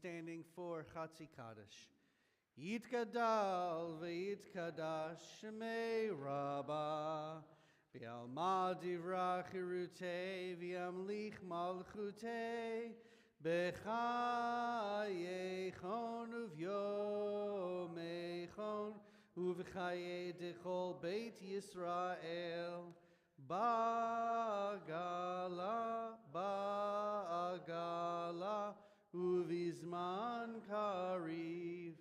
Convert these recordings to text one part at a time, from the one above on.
standing for Chatzi Kaddish. Yitgadal v'yitkadash Shemei Rabbah B'alma divrach irutei v'yamlich malchutei B'chayechon uv'yomechon uv'chayei dechol Beit Yisrael Ba'agala uv'izman kariv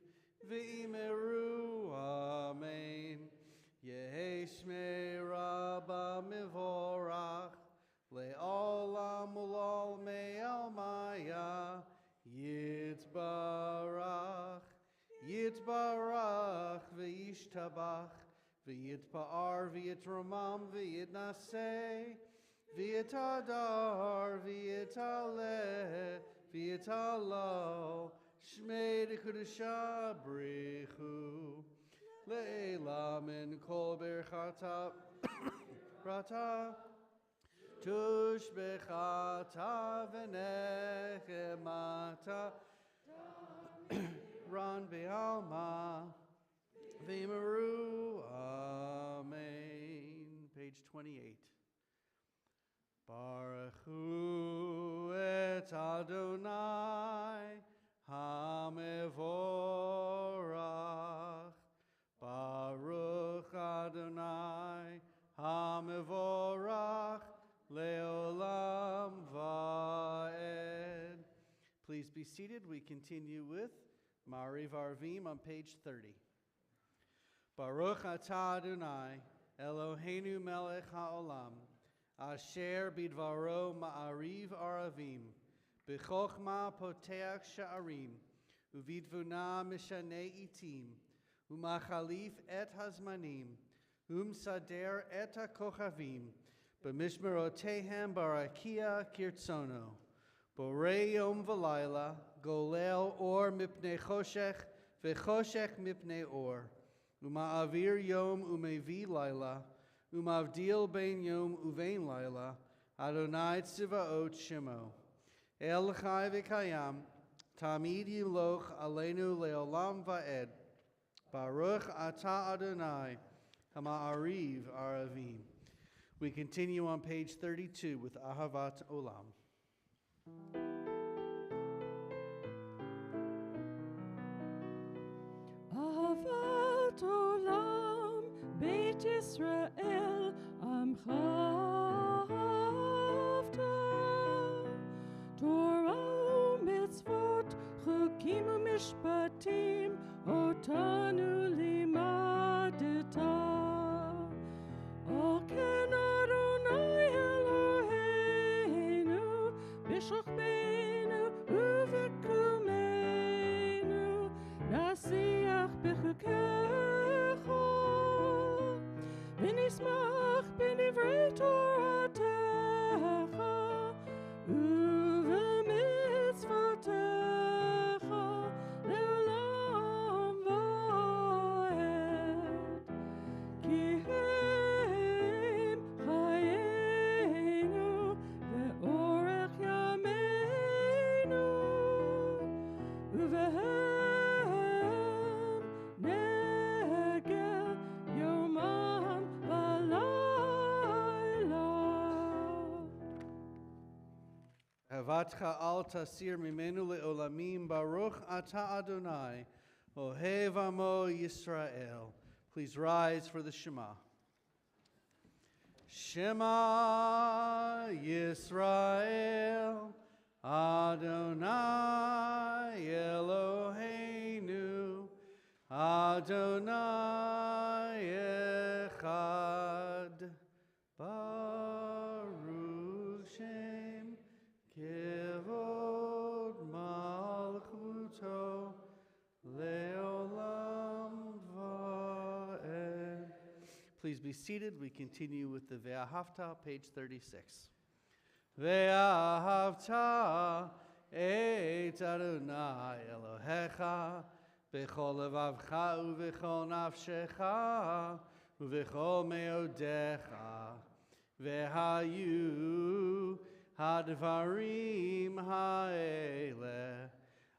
v'imeru amen. Yehi Shmei Rabbah mivorach le'olam ulol me'almaya yitbarach v'yishtabach v'yitpa'ar v'yitromam v'yitnaseh v'yitadar v'yitaleh v'yitalo Shmei dekudusha brichu le'ela min kol berchata rata tush bechata v'nechemata ran be'alma v'yimeru amen. Page 28. Baruch hu et Adonai HaMevorach Baruch Adonai HaMevorach Leolam Va'ed. Please be seated. We continue with Mariv Arvim on page 30. Baruch atah Adonai Eloheinu melech haolam asher bidvaro ma'ariv aravim b'chochma poteach sha'arim uvidvuna mishanei itim umachalif et hazmanim umsader et hakochavim b'mishmerotehem barakia kirtzono borei yom v'layla golel or mipnei choshech v'choshech mipnei or Uma'avir yom umevi laila, umavdil bein yom uvein laila, Adonai tziva'ot shemo. El chai v'kayam, tamid yimloch aleinu leolam va'ed. Baruch atah Adonai, hama'ariv aravim. We continue on page 32 with Ahavat Olam. Ahavat Olam, Beit Yisrael, Amcha Avta. Torah u'mitzvot, chukim u'mishpatim, otanu limadeta. Oken Adonai Eloheinu, b'shochbeinu u'v'kumeinu, nasiach b'chukecha, v'nismach b'nivrei Toratecha, u'v'mitzvotecha, le'olam va'ed. Ki hem chayenu, ve'orech yameinu, u'vehem negel yomam v'layla. Havatcha al tasir mimenu le'olamim Baruch atah Adonai Ohev amo Yisrael. Please rise for the Shema. Shema Yisrael Adonai Eloheinu Adonai Echad Baruch Shem Kevod Malchuto Leolam Va'ed. Please be seated. We continue with the Ve'ahavta, page 36. Ve'ahavta et Adonai Elohecha b'chol levavcha u'v'chol nafshecha u'v'chol meodecha ve'hayu hadvarim ha'eleh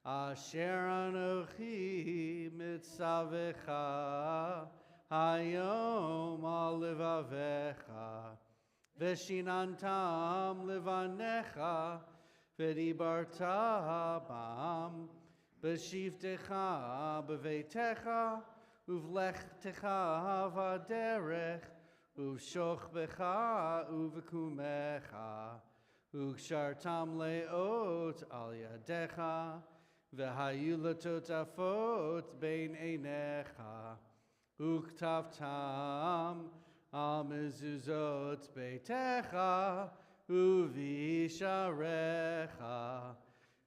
Asher anochi mitzavecha hayom al levavecha veshinantam levanecha v'dibarta bam b'shivtecha b'veitecha uvlechtecha v'derech uvshochbecha uvekumecha ukshartam leot al yadecha v'hayu latotafot bein einecha uktavtam al mezuzot beitecha uvisharecha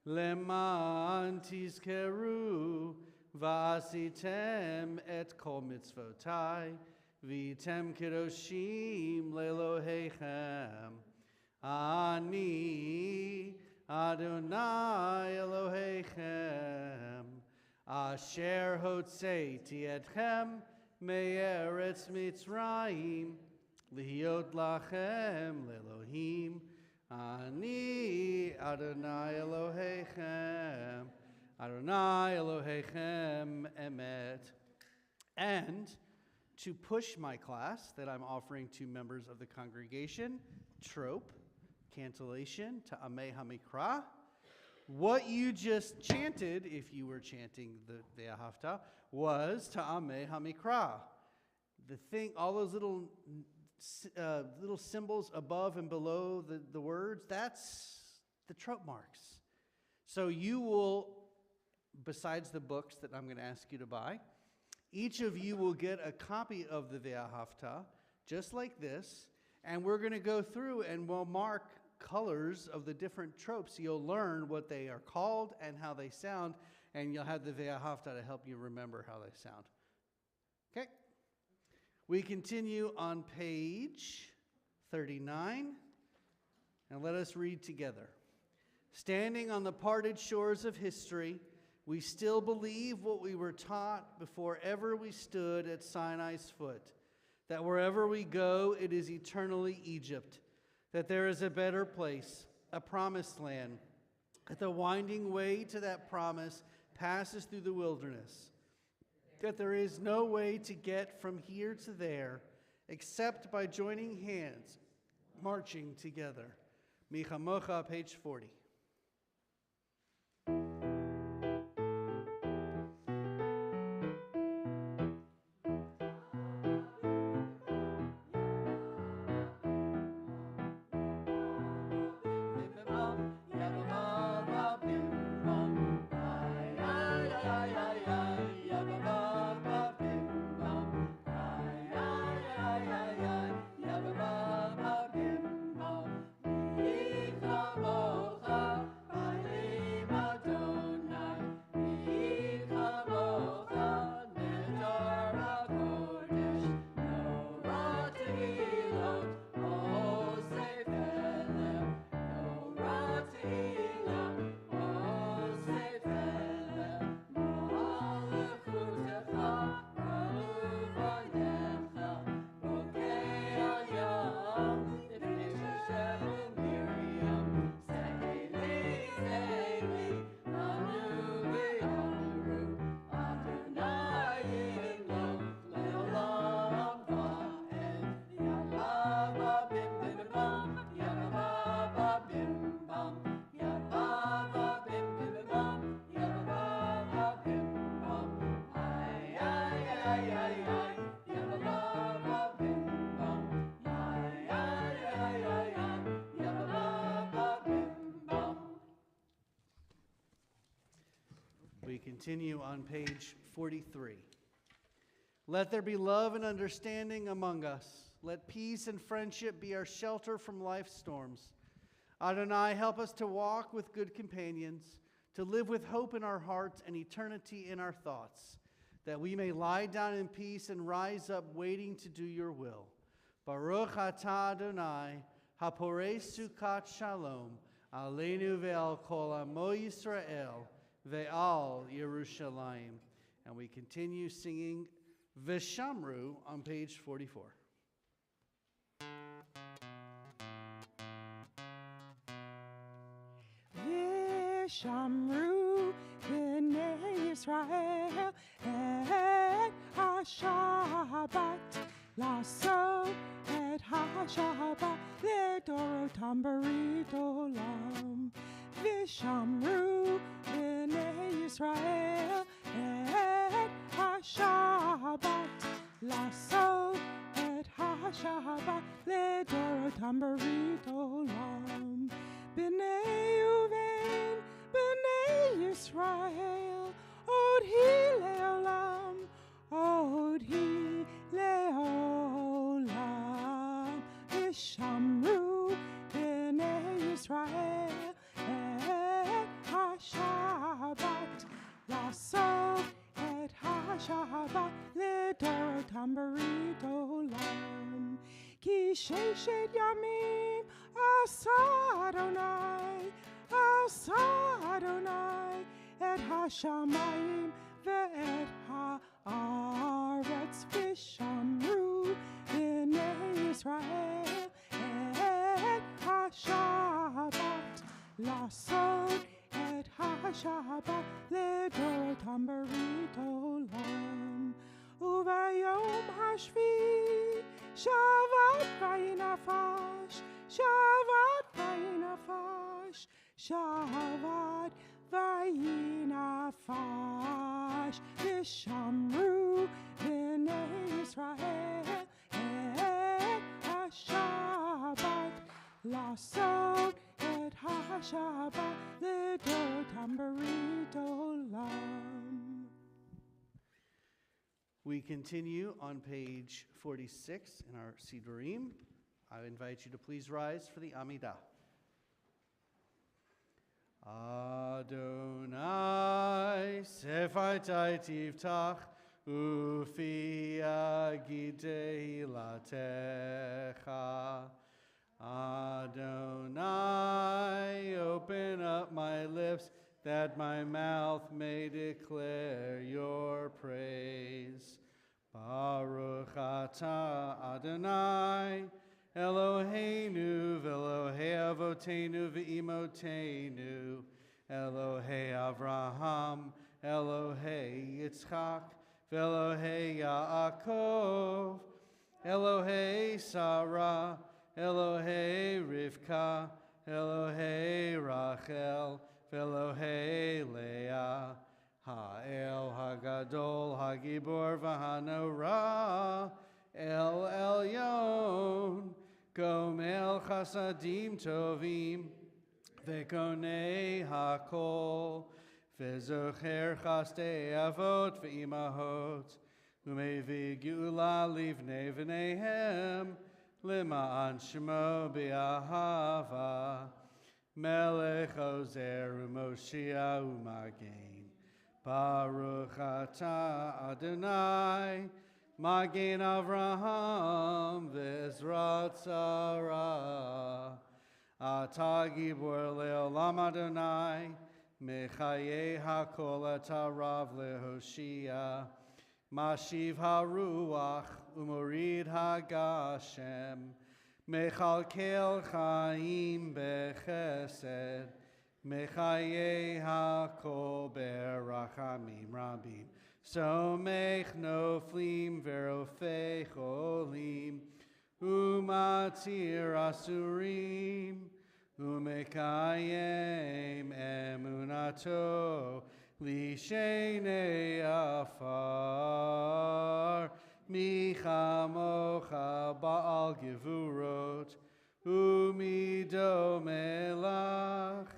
leman tizkeru v'asitem et kol mitzvotai v'item kedoshim lelohechem ani Adonai Elohechem asher hotzeiti etchem me'eretz Mitzrayim lihiot lachem le'Elohim ani Adonai Elohechem Adonai Elohechem emet. And to push my class that I'm offering to members of the congregation, trope, cantillation, Ta'ameh HaMikra. What you just chanted, if you were chanting the Ve'ahavta, was Ta'ameh HaMikra. The thing, all those little symbols above and below the words, that's the trope marks. So you will, besides the books that I'm going to ask you to buy, each of you will get a copy of the Ve'ahavta, just like this, and we're going to go through and we'll mark colors of the different tropes. You'll learn what they are called and how they sound, and you'll have the Ve'ahavta to help you remember how they sound. Okay? We continue on page 39, and let us read together. Standing on the parted shores of history, we still believe what we were taught before ever we stood at Sinai's foot, that wherever we go, it is eternally Egypt, that there is a better place, a promised land, that the winding way to that promise passes through the wilderness, that there is no way to get from here to there except by joining hands, marching together. Micha Mocha, page 40. We continue on page 43. Let there be love and understanding among us. Let peace and friendship be our shelter from life's storms. Adonai, help us to walk with good companions, to live with hope in our hearts and eternity in our thoughts, that we may lie down in peace and rise up waiting to do your will. Baruch atah Adonai, haporei sukat shalom, aleinu ve'al kol amo Yisrael, ve'al Yerushalayim. And we continue singing Veshamru on page 44. Veshamru, Yisrael et HaShabbat לעשות את השבת לדורותם ברית עולם ושמרו בני ישראל את השבת לעשות את השבת לדורותם ברית עולם בני ובן בני ישראל עוד היא לעולם עוד היא לעולם ושמרו בני ישראל את השבת לעשות את השבת לדורותם ברית עולם כי ששת ימים עשה אדוני את השמיים ואת הארץ ושמרו בני ישראל את השבת לעשות את השבת לדורותם ברית עולם וביום השביעי שבת וינפש שבת וינפש ושמרו בני ישראל את השבת לעשות את השבת לדורותם ברית עולם. We continue on page 46 in our Sidurim. I invite you to please rise for the Amidah. Adonai sefaitai tivtach ufi agidei latecha. Adonai, open up my lips that my mouth may declare your praise. Baruch atah Adonai Eloheinu v'Elohei avotenu v'imotenu Elohei Avraham Elohei Yitzchak v'Elohei Yaakov Elohei Sarah Elohei Rivka Elohei Rachel v'Elohei Leah Ha'el Hagadol Hagibor v'Hanorah El Elyon Gomel Chasadim Tovim Vekonei Hakol Vezocher Chastei Avot Ve'imahot Umevi Geula Livnei V'neihem Lima'an Shemo B'Ahava Melech Ozer U'Moshia U'Magen Baruch atah Adonai Magen Avraham v'Ezrat Sarah Atah Gibor le'olam Adonai Mechayei hakol atarav lehoshia Mashiv haruach umorid hagashem Mechalkel chaim bechesed Mechayei hakol berachamim rabim Somech noflim verofei cholim Umatir asurim Umekayem emunato Lishenei afar Michamocha Baal Gevurot Umido melach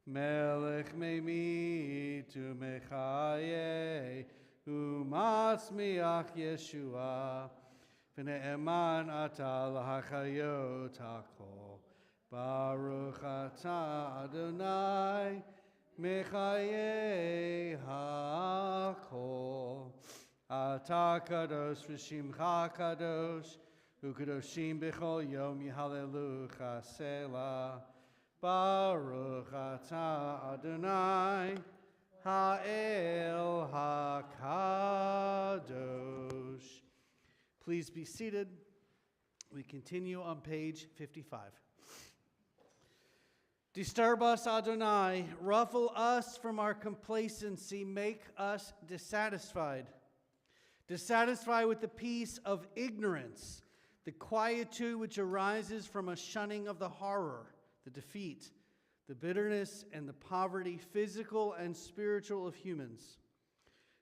Melech memit umechaye Umatzmiach Yeshua V'ne'eman ata l'hachayot hakol Baruch atah Adonai Mechayei hakol Atah kadosh v'shimcha kadosh U'kadoshim b'chol yom yihalelucha selah Baruch atah Adonai Ha'el HaKadosh. Please be seated. We continue on page 55. Disturb us, Adonai. Ruffle us from our complacency. Make us dissatisfied. Dissatisfied with the peace of ignorance, the quietude which arises from a shunning of the horror, the defeat, the bitterness, and the poverty, physical and spiritual, of humans.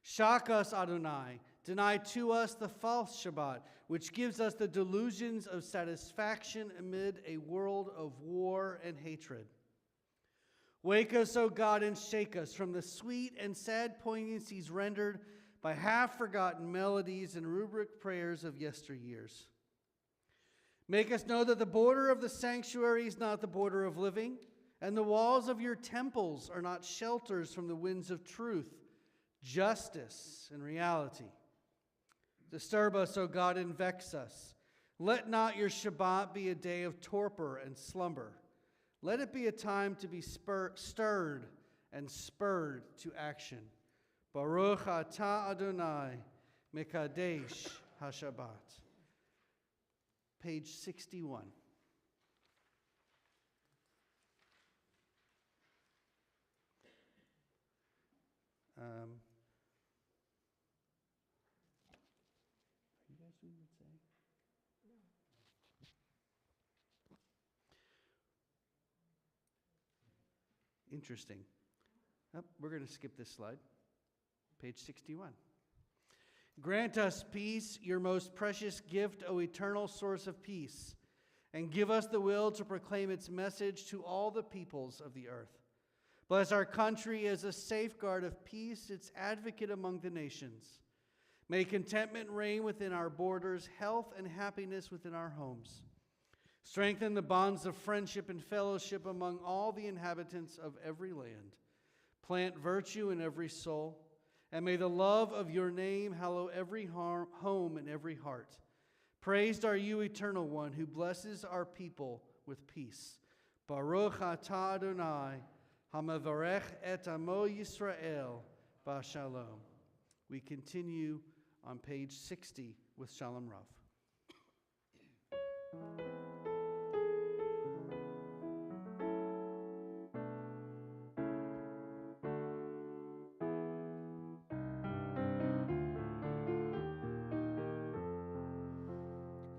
Shock us, Adonai. Deny to us the false Shabbat, which gives us the delusions of satisfaction amid a world of war and hatred. Wake us, O God, and shake us from the sweet and sad poignancies rendered by half-forgotten melodies and rubric prayers of yesteryears. Make us know that the border of the sanctuary is not the border of living, and the walls of your temples are not shelters from the winds of truth, justice, and reality. Disturb us, O God, and vex us. Let not your Shabbat be a day of torpor and slumber. Let it be a time to be stirred and spurred to action. Baruch atah Adonai, Mekadesh HaShabbat. Page 61. Are you guys doing the same? Interesting. Oh, we're going to skip this slide. Page 61. Grant us peace, your most precious gift, O eternal source of peace, and give us the will to proclaim its message to all the peoples of the earth. Bless our country as a safeguard of peace, its advocate among the nations. May contentment reign within our borders, health and happiness within our homes. Strengthen the bonds of friendship and fellowship among all the inhabitants of every land. Plant virtue in every soul, and may the love of your name hallow every home and every heart. Praised are you, Eternal One, who blesses our people with peace. Baruch atah Adonai, hamavarech et amo Yisrael, Shalom. We continue on page 60 with Shalom Rav.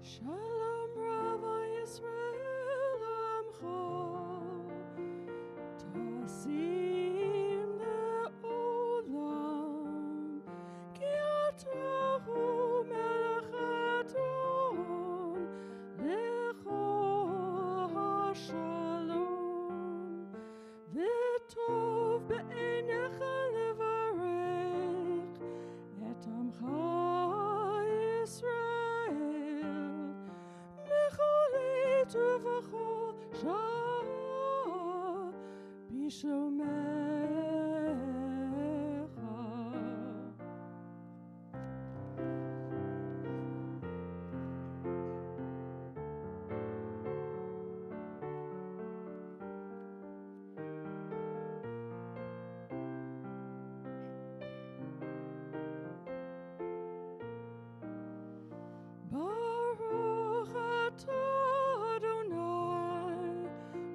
Shalom Rava Yisrael Amcha, Tasim le'olam, Ki atahu melech adon, Lecho hashalom, V'tov be'einecha levarech, Et amcha Yisrael, to v'chol shah b'shomecha. Baruch atah Adonai,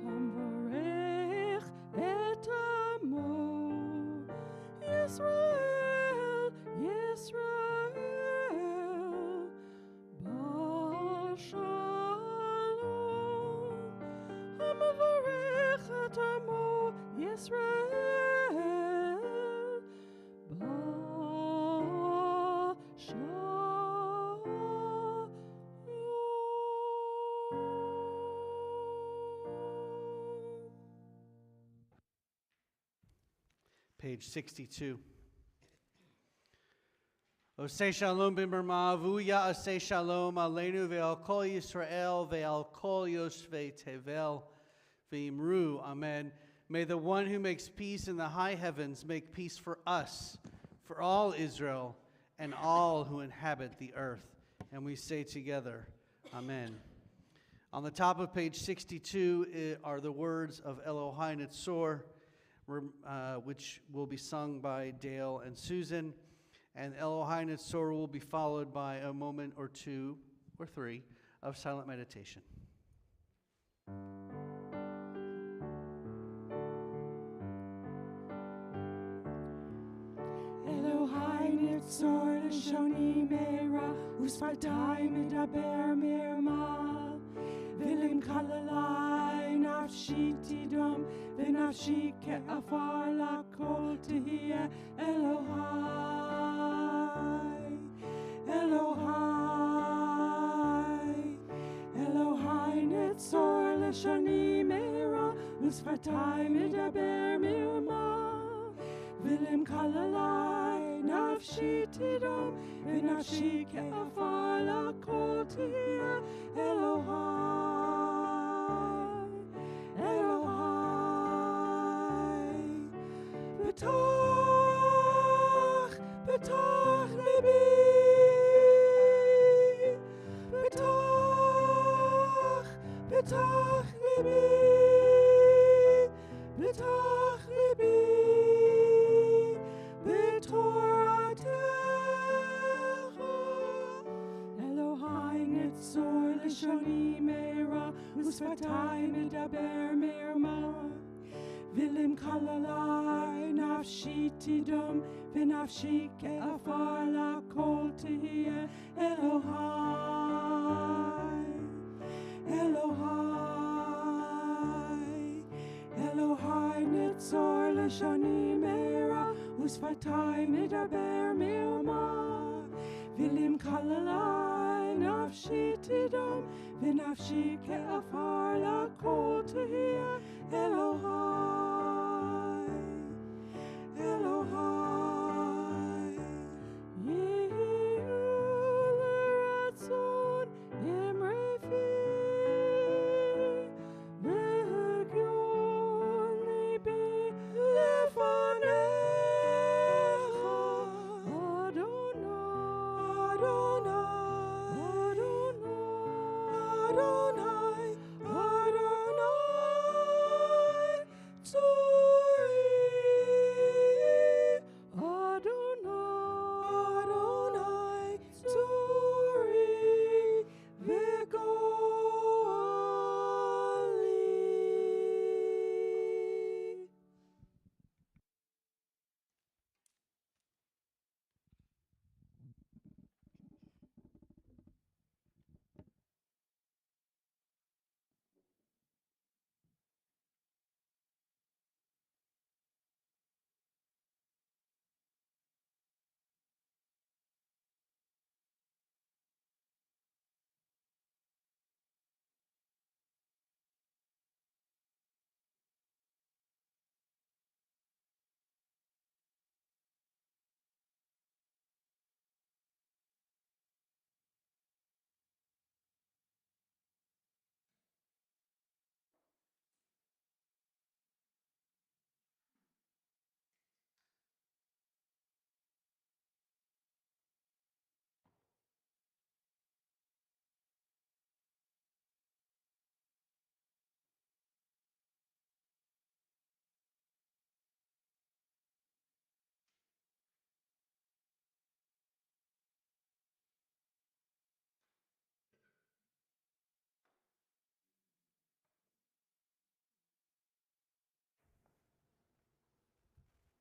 hamvarech et amo Yisrael, Yisrael, b'shalom, hamvarech et amo Yisrael, Page 62. Oseh shalom b'merma v'uya aseh shalom aleinu ve'al kol Yisrael ve'al kol yoshvei tevel ve'imru. Amen. May the one who makes peace in the high heavens make peace for us, for all Israel, and all who inhabit the earth. And we say together, Amen. On the top of page 62 are the words of Elohai Netzor, which will be sung by Dale and Susan. And Elohai Netzor will be followed by a moment or two or three of silent meditation. Netzor Lishoni Mera Usfatai Medaber Mirma Vilim Kalalai Nafshiti Dom Vinafshi Ke'afar Lakol Tehiyah Elohai Elohai Elohai Netzor Lishoni Mera Usfatai Medaber Mirma Vilim Kalalai Nafshi Tidom Vinafshi Ke'afar Lakol Tehiyah Elohai Elohai Betach Betach Libi Betach Betach Libi Betach Libi Betoratecha Elohai Netzor Lishoni Mera Usfatai Medaber Mirma Vilim Kalalai Nafshi Tidom Vinafshi Ke'afar Lakol Tehiyah Elohai Elohai Elohai Netzor Lishoni Mera Usfatai Medaber Mirma Vilim Kalalai Nafshi Tidom Vinafshi Ke'afar Lakol Tehiyah Elohai Elohai Yehiratzon Imrefi Vehegyon Libi Lefanecha Adonai Adonai Adonai Tzori Adonai Tzori V'Goli.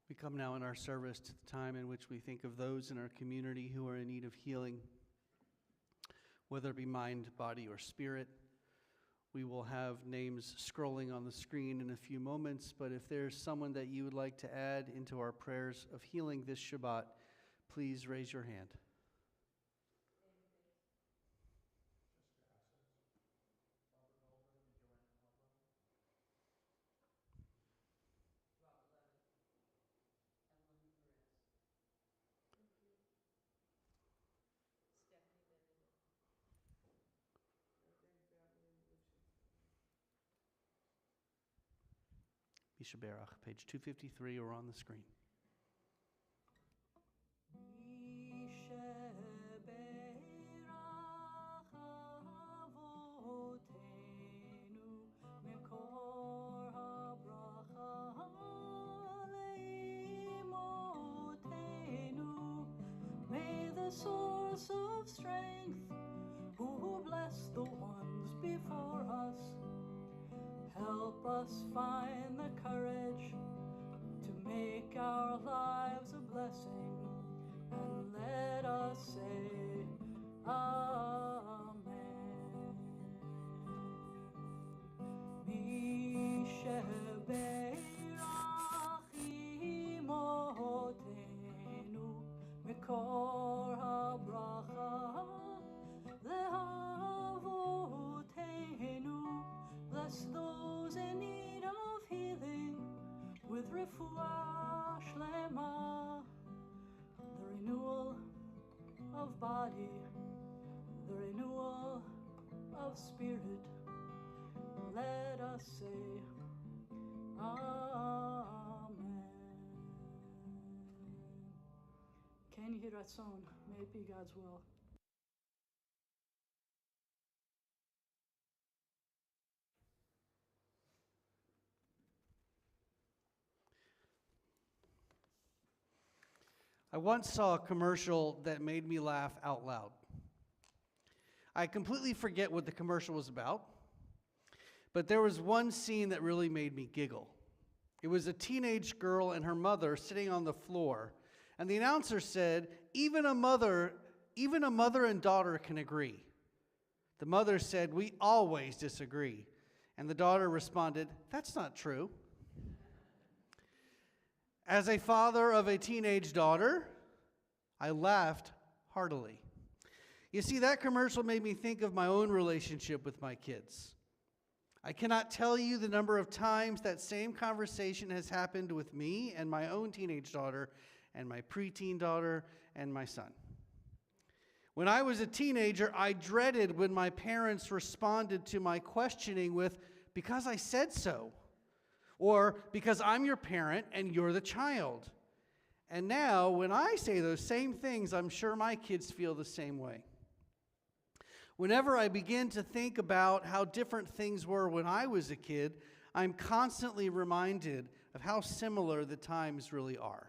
We come now in our service to the time in which we think of those in our community who are in need of healing, whether it be mind, body, or spirit. We will have names scrolling on the screen in a few moments, but if there's someone that you would like to add into our prayers of healing this Shabbat, please raise your hand. Yishaberach, page 253 or on the screen. May the source of strength, who bless the ones before us, help us find the courage to make our lives a blessing and let us say Amen. Mi shebe'rachimotenu mikor habracha lehavotenu. Bless those in need of healing with refuah shlema, the renewal of body, the renewal of spirit. Let us say Amen. Can you hear that song? May it be God's will. I once saw a commercial that made me laugh out loud. I completely forget what the commercial was about, but there was one scene that really made me giggle. It was a teenage girl and her mother sitting on the floor, and the announcer said, even a mother and daughter can agree. The mother said, we always disagree. And the daughter responded, that's not true. As a father of a teenage daughter, I laughed heartily. You see, that commercial made me think of my own relationship with my kids. I cannot tell you the number of times that same conversation has happened with me and my own teenage daughter and my preteen daughter and my son. When I was a teenager, I dreaded when my parents responded to my questioning with, because I said so. Or because I'm your parent and you're the child. And now, when I say those same things, I'm sure my kids feel the same way. Whenever I begin to think about how different things were when I was a kid, I'm constantly reminded of how similar the times really are.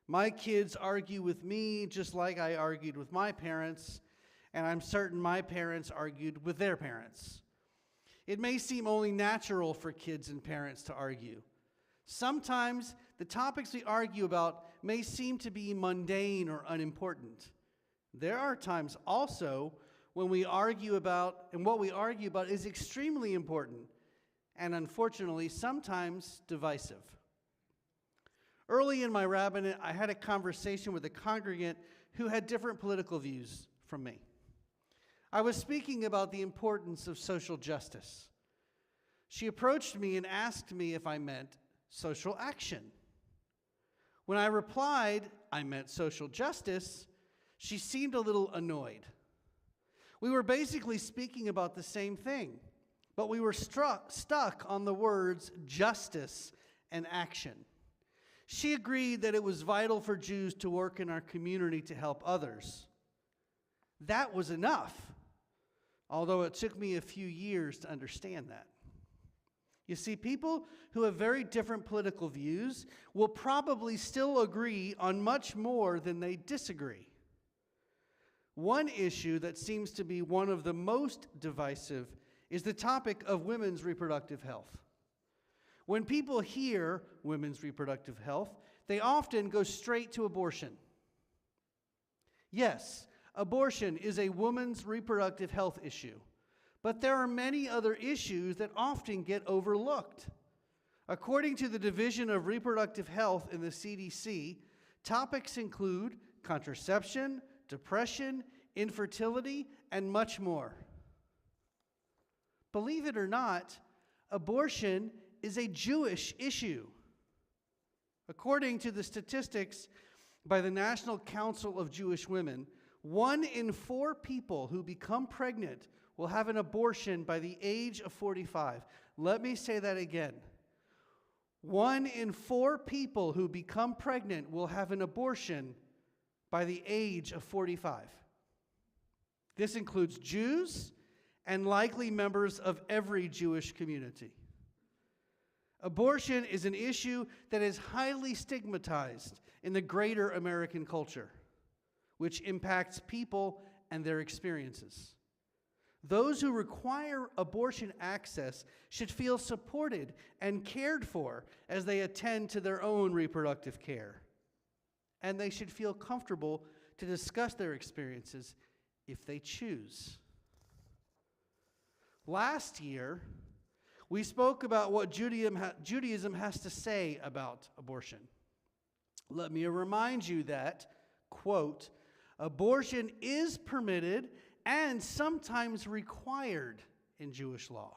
My kids argue with me just like I argued with my parents, and I'm certain my parents argued with their parents. It may seem only natural for kids and parents to argue. Sometimes the topics we argue about may seem to be mundane or unimportant. There are times also when we argue about, and what we argue about is extremely important, and unfortunately, sometimes divisive. Early in my rabbinate, I had a conversation with a congregant who had different political views from me. I was speaking about the importance of social justice. She approached me and asked me if I meant social action. When I replied I meant social justice, she seemed a little annoyed. We were basically speaking about the same thing, but we were stuck on the words justice and action. She agreed that it was vital for Jews to work in our community to help others. That was enough, although it took me a few years to understand that. You see, people who have very different political views will probably still agree on much more than they disagree. One issue that seems to be one of the most divisive is the topic of women's reproductive health. When people hear women's reproductive health, they often go straight to abortion. Yes, abortion is a woman's reproductive health issue, but there are many other issues that often get overlooked. According to the Division of Reproductive Health in the CDC, topics include contraception, depression, infertility, and much more. Believe it or not, abortion is a Jewish issue. According to the statistics by the National Council of Jewish Women, 1 in 4 people who become pregnant will have an abortion by the age of 45. Let me say that again. 1 in 4 people who become pregnant will have an abortion by the age of 45. This includes Jews and likely members of every Jewish community. Abortion is an issue that is highly stigmatized in the greater American culture, which impacts people and their experiences. Those who require abortion access should feel supported and cared for as they attend to their own reproductive care. and they should feel comfortable to discuss their experiences if they choose. Last year, we spoke about what Judaism has to say about abortion. Let me remind you that, quote, abortion is permitted and sometimes required in Jewish law.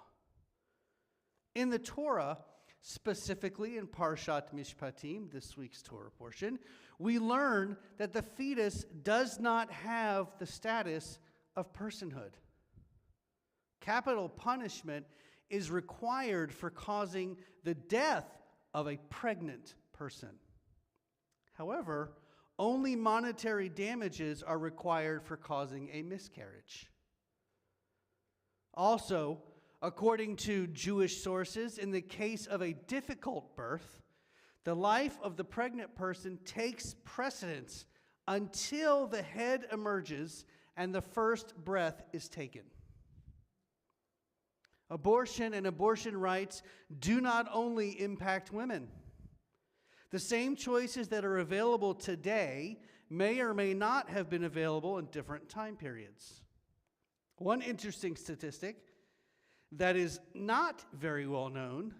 In the Torah, specifically in Parshat Mishpatim, this week's Torah portion, we learn that the fetus does not have the status of personhood. Capital punishment is required for causing the death of a pregnant person. However, only monetary damages are required for causing a miscarriage. Also, according to Jewish sources, in the case of a difficult birth, the life of the pregnant person takes precedence until the head emerges and the first breath is taken. Abortion and abortion rights do not only impact women. The same choices that are available today may or may not have been available in different time periods. One interesting statistic that is not very well known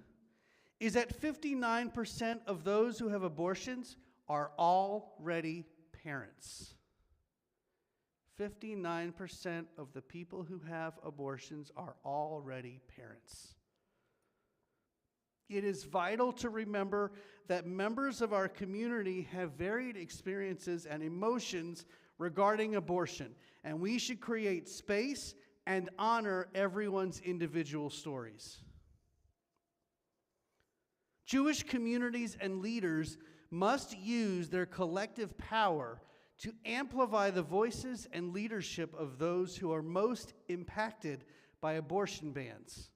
is that 59% of those who have abortions are already parents. 59% of the people who have abortions are already parents. It is vital to remember that members of our community have varied experiences and emotions regarding abortion, and we should create space and honor everyone's individual stories. Jewish communities and leaders must use their collective power to amplify the voices and leadership of those who are most impacted by abortion bans.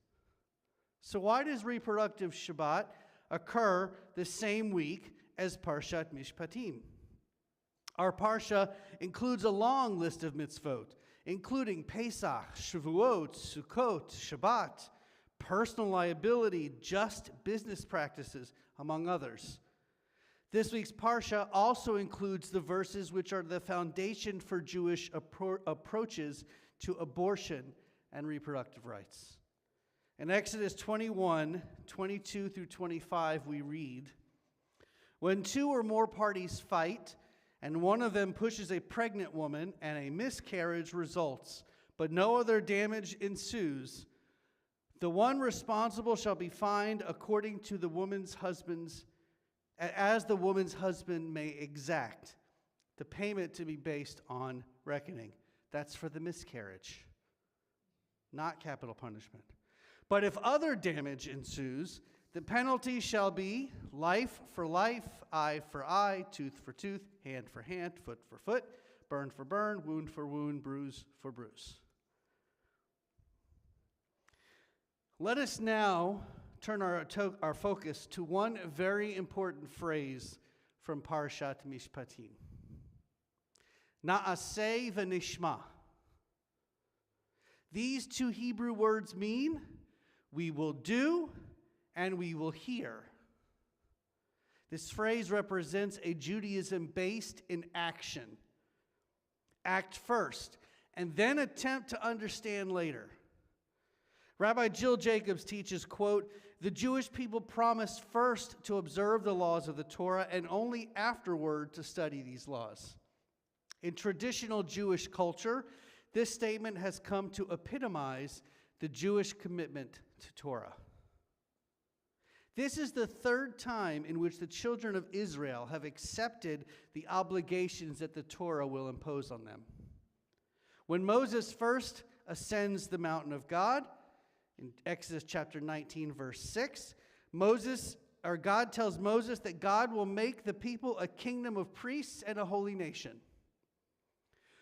So why does reproductive Shabbat occur the same week as Parshat Mishpatim? Our Parsha includes a long list of mitzvot, including Pesach, Shavuot, Sukkot, Shabbat, personal liability, just business practices, among others. This week's Parsha also includes the verses which are the foundation for Jewish approaches to abortion and reproductive rights. In Exodus 21, 22 through 25, we read, "When two or more parties fight, and one of them pushes a pregnant woman, and a miscarriage results, but no other damage ensues, the one responsible shall be fined according to the woman's husband's, as the woman's husband may exact, the payment to be based on reckoning." That's for the miscarriage, not capital punishment. "But if other damage ensues, the penalty shall be life for life, eye for eye, tooth for tooth, hand for hand, foot for foot, burn for burn, wound for wound, bruise for bruise." Let us now turn our focus to one very important phrase from Parshat Mishpatim. Na'aseh v'nishma. These two Hebrew words mean we will do and we will hear. This phrase represents a Judaism based in action. Act first, and then attempt to understand later. Rabbi Jill Jacobs teaches, quote, "The Jewish people promised first to observe the laws of the Torah and only afterward to study these laws." In traditional Jewish culture, this statement has come to epitomize the Jewish commitment to Torah. This is the third time in which the children of Israel have accepted the obligations that the Torah will impose on them. When Moses first ascends the mountain of God, in Exodus chapter 19, verse 6, God tells Moses that God will make the people a kingdom of priests and a holy nation.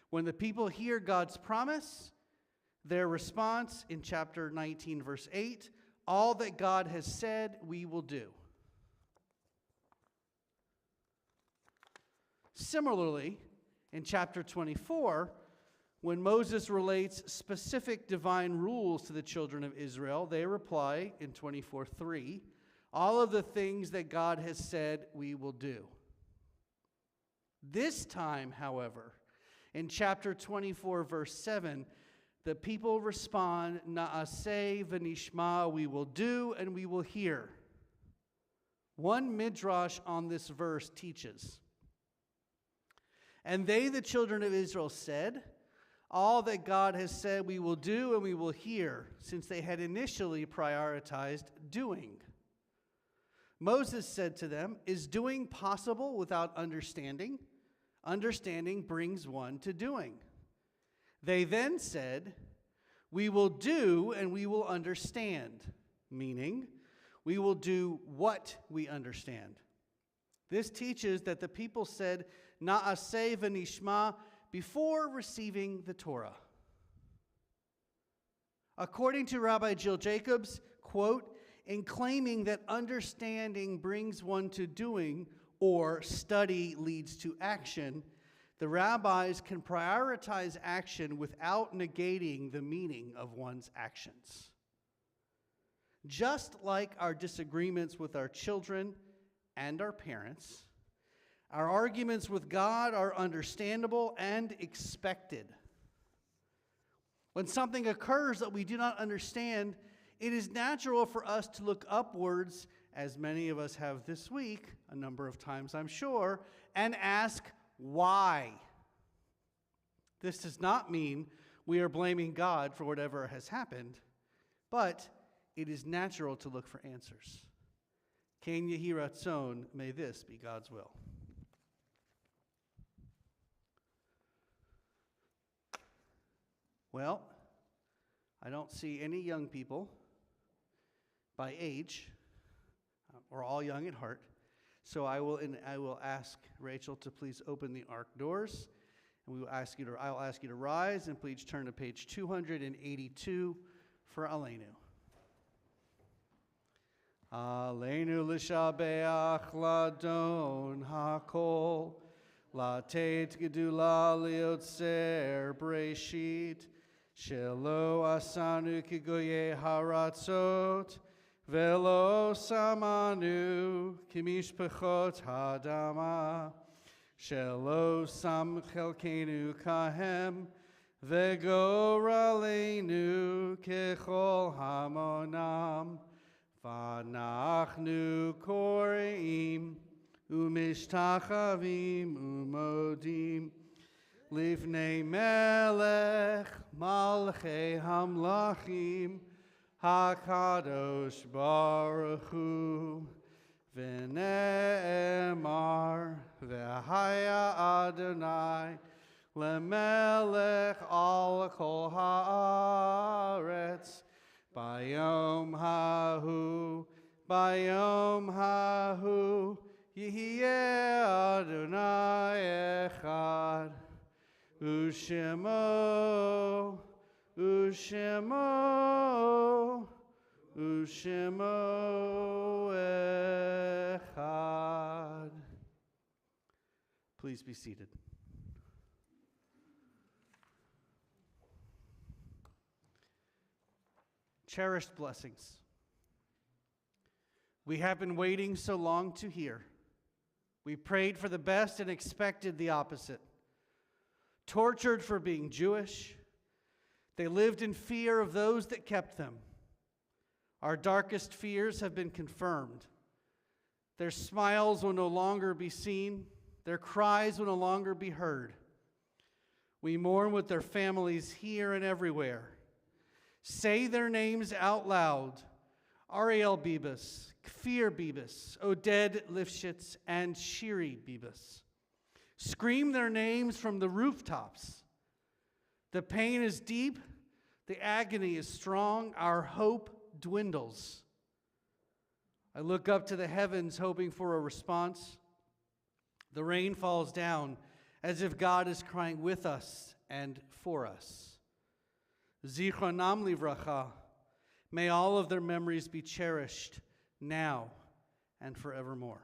When the people hear God's promise, their response in chapter 19, verse 8, "All that God has said, we will do." Similarly, in chapter 24, when Moses relates specific divine rules to the children of Israel, they reply in 24:3, "All of the things that God has said, we will do." This time, however, in chapter 24, verse 7, the people respond, Na'aseh v'nishma, we will do and we will hear. One midrash on this verse teaches, and they, the children of Israel, said, all that God has said we will do and we will hear, since they had initially prioritized doing. Moses said to them, is doing possible without understanding? Understanding brings one to doing. They then said, we will do and we will understand, meaning we will do what we understand. This teaches that the people said, Na'aseh v'nishma, before receiving the Torah. According to Rabbi Jill Jacobs, quote, in claiming that understanding brings one to doing or study leads to action, the rabbis can prioritize action without negating the meaning of one's actions. Just like our disagreements with our children and our parents, our arguments with God are understandable and expected. When something occurs that we do not understand, it is natural for us to look upwards, as many of us have this week, a number of times I'm sure, and ask, why? This does not mean we are blaming God for whatever has happened, but it is natural to look for answers. Ken Yehi Ratzon, may this be God's will. Well, I don't see any young people by age, or all young at heart, so I will ask Rachel to please open the ark doors, and I will ask you to rise and please turn to page 282 for Aleinu. Aleinu l'shabeach ladon hakol, latet gedula liotzer breshit, shelo asanu kigoye haratzot, velo samanu kimishpachot hadama, shelo sam chelkenu kahem, vegoralenu kechol hamonam, vanachnu koreim, umishtachavim umodim, Livnei melech malchei hamlachim, HaKadosh Baruch Hu, v'ne'emar v'haya Adonai, lemelech al kol haaretz, bayom hahu, Yihye Adonai echad, Ushemo echad. Please be seated. Cherished blessings. We have been waiting so long to hear. We prayed for the best and expected the opposite. Tortured for being Jewish, they lived in fear of those that kept them. Our darkest fears have been confirmed. Their smiles will no longer be seen. Their cries will no longer be heard. We mourn with their families here and everywhere. Say their names out loud. Ariel Bibas, Kfir Bibas, Oded Lifshitz, and Shiri Bibas. Scream their names from the rooftops. The pain is deep. The agony is strong. Our hope dwindles. I look up to the heavens hoping for a response. The rain falls down as if God is crying with us and for us. Zichronam livracha. May all of their memories be cherished now and forevermore.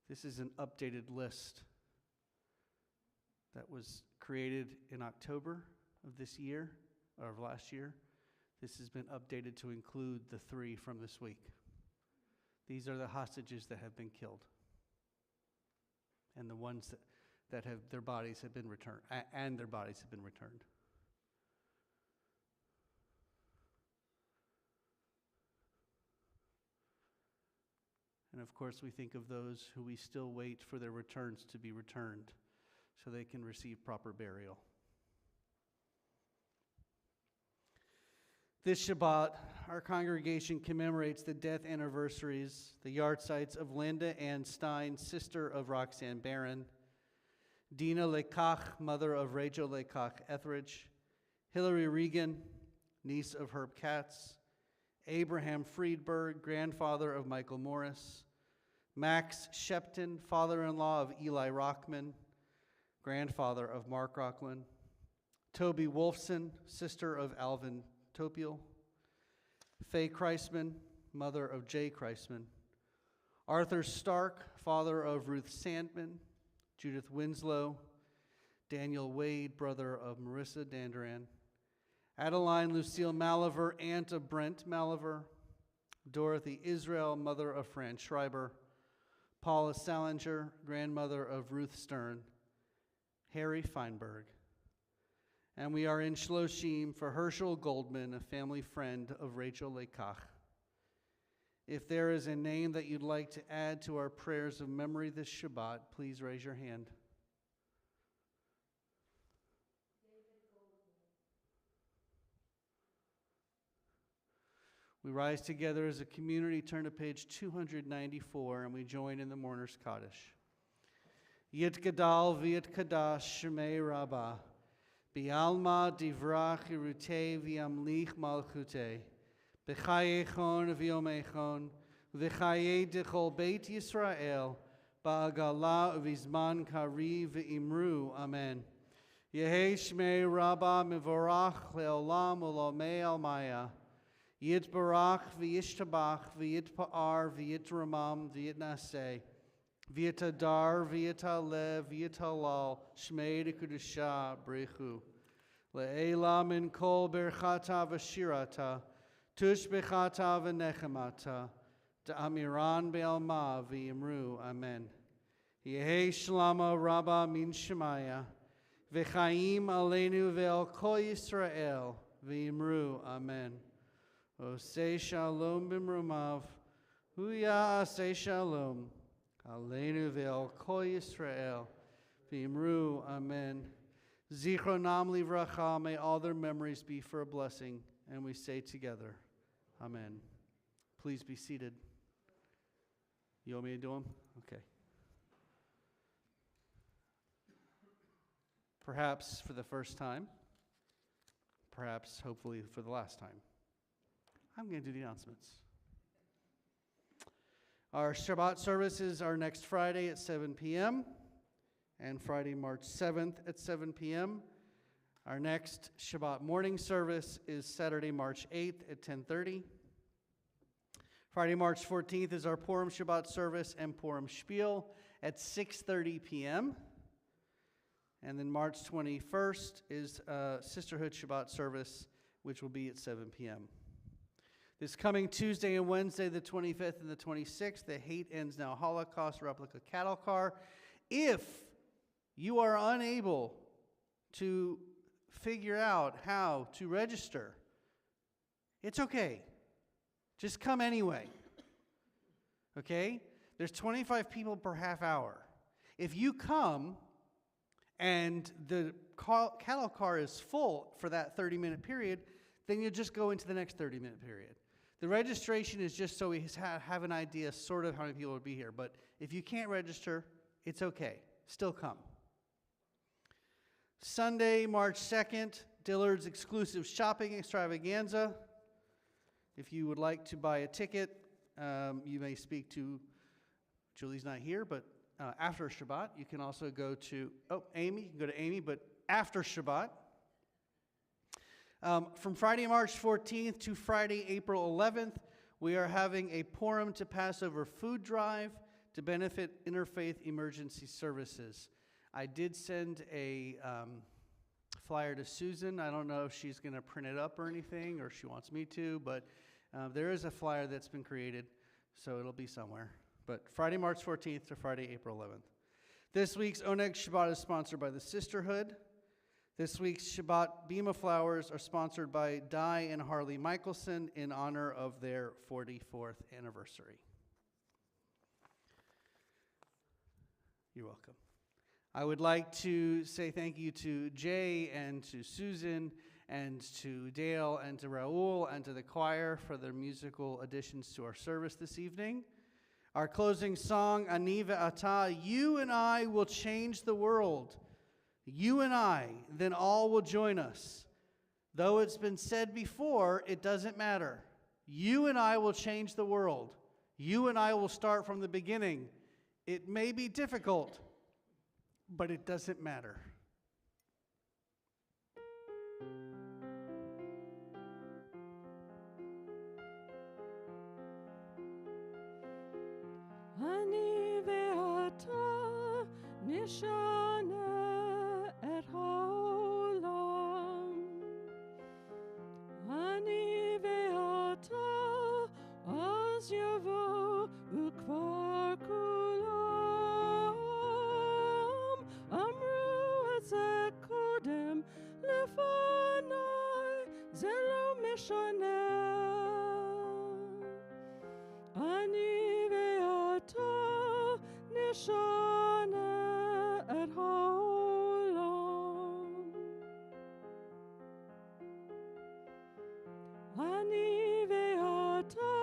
This is an updated list that was created in October of this year, or of last year. This has been updated to include the 3 from this week. These are the hostages that have been killed, and the ones that have their bodies have been returned, and their bodies have been returned. And of course, we think of those who we still wait for their returns to be returned so they can receive proper burial. This Shabbat, our congregation commemorates the death anniversaries, the yahrzeits of Linda Ann Stein, sister of Roxanne Barron, Dina Lekach, mother of Rachel Lekach Etheridge, Hillary Regan, niece of Herb Katz, Abraham Friedberg, grandfather of Michael Morris, Max Shepton, father-in-law of Eli Rockman, grandfather of Mark Rockland, Toby Wolfson, sister of Alvin Topiel, Faye Kreisman, mother of Jay Kreisman, Arthur Stark, father of Ruth Sandman, Judith Winslow, Daniel Wade, brother of Marissa Dandaran, Adeline Lucille Maliver, aunt of Brent Maliver, Dorothy Israel, mother of Fran Schreiber, Paula Salinger, grandmother of Ruth Stern, Harry Feinberg. And we are in Shloshim for Herschel Goldman, a family friend of Rachel Lekach. If there is a name that you'd like to add to our prayers of memory this Shabbat, please raise your hand. We rise together as a community, turn to page 294, and we join in the Mourner's Kaddish. Yit Gadal v'yit Kadash Shemei Rabbah, Bi'alma divrach irute v'yamlich malchute, B'chayechon v'yomechon, V'chaye dechol Beit Yisrael, Ba'agala v'izman kari v'imru, Amen. Yehei Shmei Rabbah mivorach le'olam u'lomei almaya, Yit barach v'yishtabach v'yit pa'ar v'yit ramam v'yit naseh, v'yit adar v'yit alev v'yit halal shmei dekudusha brechu. Le'ela min kol berchata v'shirata, tush bechata v'nechemata, da'amiran be'alma v'yimru. Amen. Yehei shlama rabba min shemaya, v'chaim aleinu ve'al kol Yisrael v'yimru. Amen. Osei shalom b'mrumav, huya asei shalom, aleinu ve'al kol Yisrael, v'imru, amen. Zichronam livracha, may all their memories be for a blessing, and we say together, amen. Please be seated. You want me to do them? Okay. Perhaps for the first time, perhaps hopefully for the last time, I'm going to do the announcements. Our Shabbat services are next Friday at 7 p.m. and Friday, March 7th at 7 p.m. Our next Shabbat morning service is Saturday, March 8th at 10:30. Friday, March 14th is our Purim Shabbat service and Purim Spiel at 6:30 p.m. And then March 21st is Sisterhood Shabbat service, which will be at 7 p.m. This coming Tuesday and Wednesday, the 25th and the 26th, the Hate Ends Now Holocaust replica cattle car. If you are unable to figure out how to register, it's okay. Just come anyway. Okay? There's 25 people per half hour. If you come and the cattle car is full for that 30-minute period, then you'll just go into the next 30-minute period. The registration is just so we have an idea sort of how many people will be here. But if you can't register, it's okay. Still come. Sunday, March 2nd, Dillard's exclusive shopping extravaganza. If you would like to buy a ticket, you may speak to, Julie's not here, but after Shabbat, you can also go to, Amy, you can go to Amy, but after Shabbat. From Friday, March 14th to Friday, April 11th, we are having a Purim to Passover food drive to benefit Interfaith Emergency Services. I did send a flyer to Susan. I don't know if she's going to print it up or anything, or she wants me to, but there is a flyer that's been created so it'll be somewhere. But Friday, March 14th to Friday, April 11th. This week's Oneg Shabbat is sponsored by the Sisterhood. This week's Shabbat Bima flowers are sponsored by Di and Harley Michelson in honor of their 44th anniversary. You're welcome. I would like to say thank you to Jay and to Susan and to Dale and to Raul and to the choir for their musical additions to our service this evening. Our closing song, Ani ve'ata, you and I will change the world. You and I, then all will join us. Though it's been said before, it doesn't matter. You and I will change the world. You and I will start from the beginning. It may be difficult, but it doesn't matter. Ani ve'ata nishana et haolam. Ani ve'ata az yavo ukvar kulam. Amru et ze kodem lefanai zelo mishana. Ani ve'ata nishana et haolam. Ani ve'ata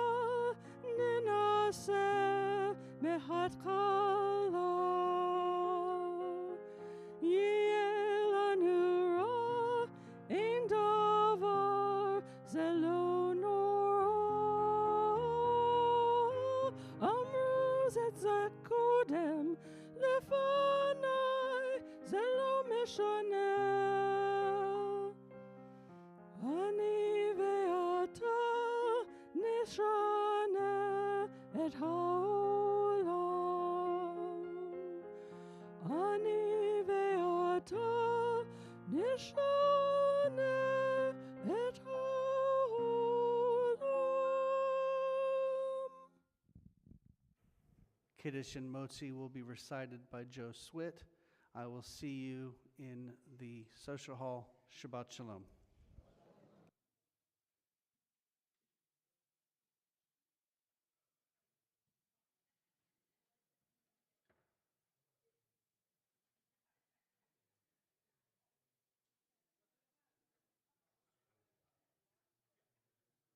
ninaseh mehatkala. Yeh lanu ra ein davar zelo nora. Amru zet kodem lefanai zelo mishana. Ani ve'ata nishana et haolam. Ani ve'ata nishana et haolam. Kiddush and Motzi will be recited by Joe Swit. I will see you in the social hall. Shabbat Shalom.